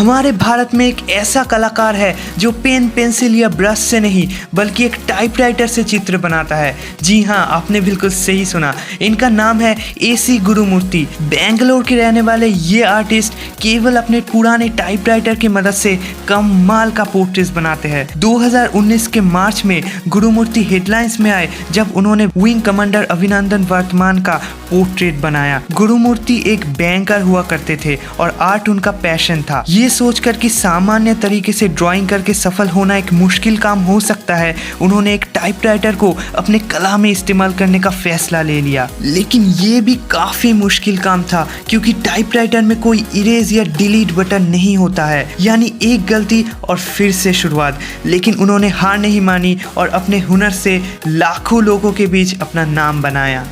हमारे भारत में एक ऐसा कलाकार है जो पेन पेंसिल या ब्रश से नहीं बल्कि एक टाइपराइटर से चित्र बनाता है। जी हाँ, आपने बिल्कुल सही सुना। इनका नाम है AC गुरुमूर्ति। बेंगलोर के रहने वाले ये आर्टिस्ट केवल अपने पुराने टाइपराइटर की मदद से कमाल का पोर्ट्रेट बनाते हैं। 2019 के मार्च में गुरुमूर्ति हेडलाइंस में आए जब उन्होंने विंग कमांडर अभिनंदन वर्तमान का पोर्ट्रेट बनाया। गुरुमूर्ति एक बैंकर हुआ करते थे और आर्ट उनका पैशन था। ये सोचकर कि सामान्य तरीके से ड्राइंग करके सफल होना एक मुश्किल काम हो सकता है, उन्होंने एक टाइपराइटर को अपने कला में इस्तेमाल करने का फैसला ले लिया। लेकिन ये भी काफी मुश्किल काम था क्योंकि टाइपराइटर में कोई इरेज या डिलीट बटन नहीं होता है, यानी एक गलती और फिर से शुरुआत। लेकिन उन्होंने हार नहीं मानी और अपने हुनर से लाखों लोगों के बीच अपना नाम बनाया।